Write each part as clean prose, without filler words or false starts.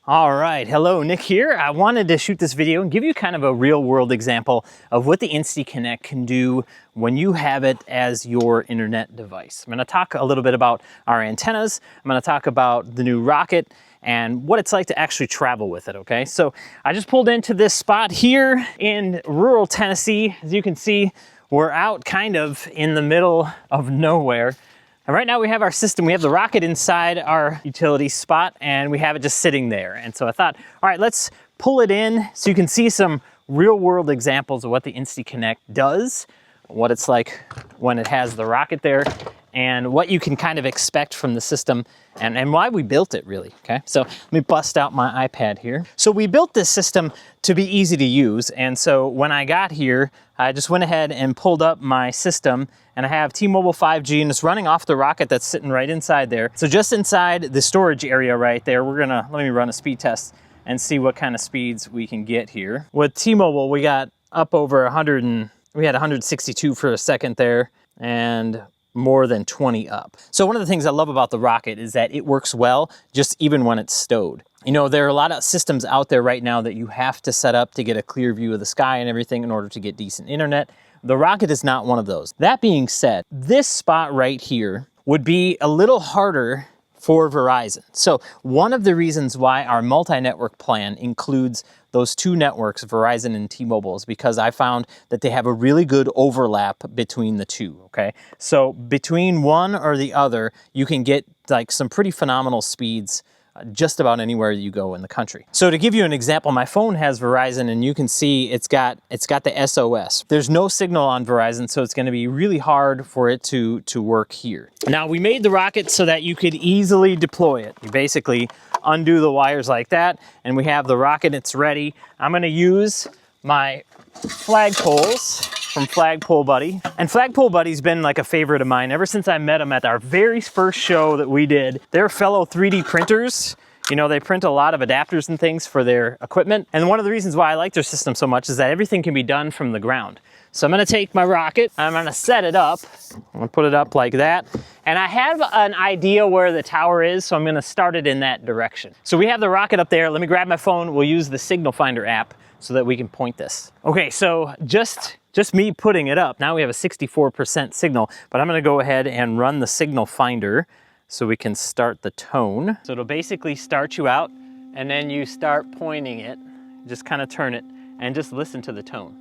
All right, hello, Nick here. I wanted to shoot this video and give you kind of a real world example of what the InstaConnect can do when you have it as your internet device. I'm gonna talk a little bit about our antennas. I'm gonna talk about the new rocket and what it's like to actually travel with it, okay? So I just pulled into this spot here in rural Tennessee. As you can see, we're out kind of in the middle of nowhere. And right now we have our system, we have the rocket inside our utility spot and we have it just sitting there. And so I thought, all right, let's pull it in so you can see some real world examples of what the InstaConnect does, what it's like when it has the rocket there, and what you can kind of expect from the system and why we built it really, okay? So let me bust out my iPad here. So we built this system to be easy to use. And so when I got here, I just went ahead and pulled up my system and I have T-Mobile 5G and it's running off the rocket that's sitting right inside there. So just inside the storage area right there, let me run a speed test and see what kind of speeds we can get here. With T-Mobile, we got up over 100 we had 162 for a second there and more than 20 up. So one of the things I love about the rocket is that it works well just even when it's stowed. You know, there are a lot of systems out there right now that you have to set up to get a clear view of the sky and everything in order to get decent internet. The rocket is not one of those. That being said, this spot right here would be a little harder for Verizon. So one of the reasons why our multi-network plan includes those two networks, Verizon and T-Mobile, is because I found that they have a really good overlap between the two, okay? So between one or the other, you can get like some pretty phenomenal speeds just about anywhere you go in the country. So to give you an example, my phone has Verizon and you can see it's got the SOS. There's no signal on Verizon, so it's gonna be really hard for it to work here. Now we made the rocket so that you could easily deploy it. You basically undo the wires like that and we have the rocket, it's ready. I'm gonna use my flagpoles from Flagpole Buddy. And Flagpole Buddy's been like a favorite of mine ever since I met him at our very first show that we did. They're fellow 3D printers. You know, they print a lot of adapters and things for their equipment. And one of the reasons why I like their system so much is that everything can be done from the ground. So I'm gonna take my rocket, I'm gonna set it up. I'm gonna put it up like that. And I have an idea where the tower is, so I'm gonna start it in that direction. So we have the rocket up there. Let me grab my phone. We'll use the Signal Finder app so that we can point this. Okay, so just me putting it up, now we have a 64% signal, but I'm gonna go ahead and run the Signal Finder so we can start the tone. So it'll basically start you out and then you start pointing it, just kind of turn it and just listen to the tone.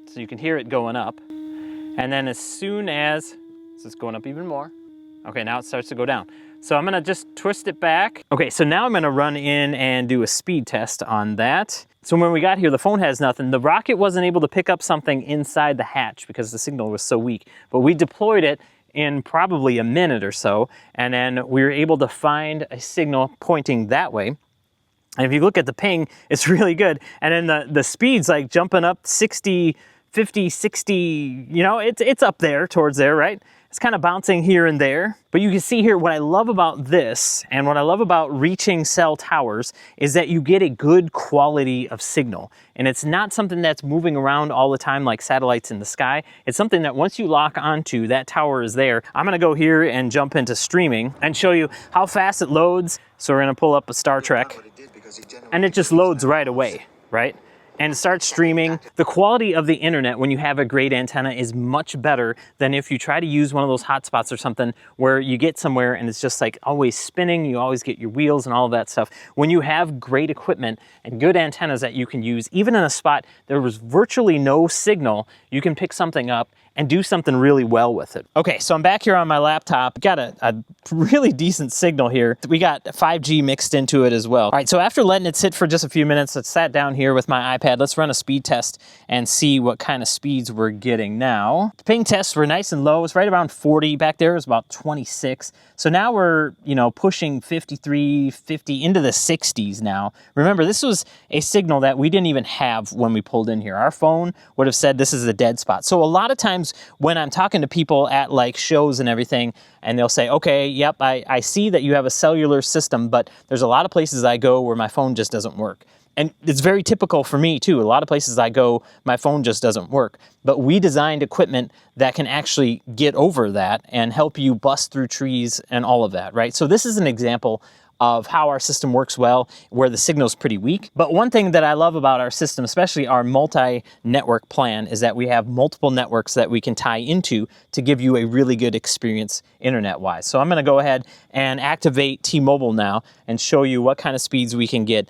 So you can hear it going up. And then as soon as, so it's going up even more. Okay, now it starts to go down. So I'm gonna just twist it back. Okay, so now I'm gonna run in and do a speed test on that. So when we got here, the phone has nothing. The rocket wasn't able to pick up something inside the hatch because the signal was so weak. But we deployed it in probably a minute or so, and then we were able to find a signal pointing that way. And if you look at the ping, it's really good. And then the speed's like jumping up 60, 50, 60, you know, it's up there towards there, right? It's kind of bouncing here and there. But you can see here what I love about this and what I love about reaching cell towers is that you get a good quality of signal. And it's not something that's moving around all the time like satellites in the sky. It's something that once you lock onto, that tower is there. I'm gonna go here and jump into streaming and show you how fast it loads. So we're gonna pull up a Star Trek and it just loads right away, right? And start streaming. The quality of the internet when you have a great antenna is much better than if you try to use one of those hotspots or something where you get somewhere and it's just like always spinning, you always get your wheels and all of that stuff. When you have great equipment and good antennas that you can use, even in a spot there was virtually no signal, you can pick something up and do something really well with it. Okay, so I'm back here on my laptop. Got a really decent signal here. We got 5G mixed into it as well. All right, so after letting it sit for just a few minutes, I sat down here with my iPad. Let's run a speed test and see what kind of speeds we're getting now. The ping tests were nice and low. It's right around 40. Back there was about 26. So now we're, you know, pushing 53, 50 into the 60s now. Remember, this was a signal that we didn't even have when we pulled in here. Our phone would have said this is a dead spot. So a lot of times when I'm talking to people at like shows and everything, and they'll say, okay, yep, I see that you have a cellular system, but there's a lot of places I go where my phone just doesn't work. And it's very typical for me too. A lot of places I go, my phone just doesn't work. But we designed equipment that can actually get over that and help you bust through trees and all of that, right? So this is an example of how our system works well, where the signal's pretty weak. But one thing that I love about our system, especially our multi-network plan, is that we have multiple networks that we can tie into to give you a really good experience internet-wise. So I'm gonna go ahead and activate T-Mobile now and show you what kind of speeds we can get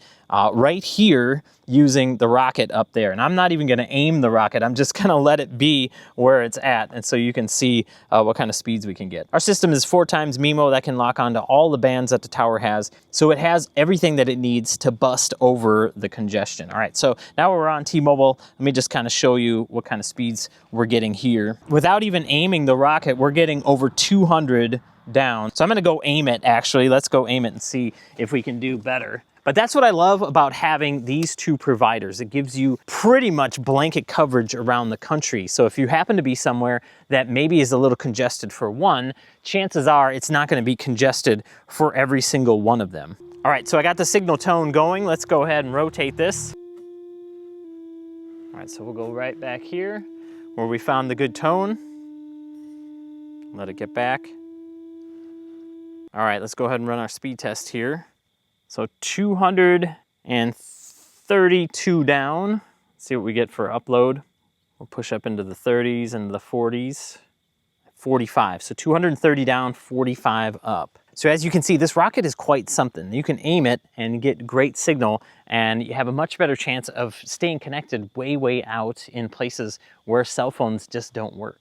right here using the rocket up there. And I'm not even gonna aim the rocket, I'm just gonna let it be where it's at, and so you can see what kind of speeds we can get. Our system is 4 times MIMO that can lock onto all the bands that the tower has, so it has everything that it needs to bust over the congestion. All right, so now we're on T-Mobile. Let me just kind of show you what kind of speeds we're getting here. Without even aiming the rocket, we're getting over 200 down. So I'm gonna go aim it, actually. Let's go aim it and see if we can do better. But that's what I love about having these two providers. It gives you pretty much blanket coverage around the country. So if you happen to be somewhere that maybe is a little congested for one, chances are it's not gonna be congested for every single one of them. All right, so I got the signal tone going. Let's go ahead and rotate this. All right, so we'll go right back here where we found the good tone. Let it get back. All right, let's go ahead and run our speed test here. So 232 down. Let's see what we get for upload. We'll push up into the 30s and the 40s. 45, so 230 down, 45 up. So as you can see, this rocket is quite something. You can aim it and get great signal, and you have a much better chance of staying connected way out in places where cell phones just don't work.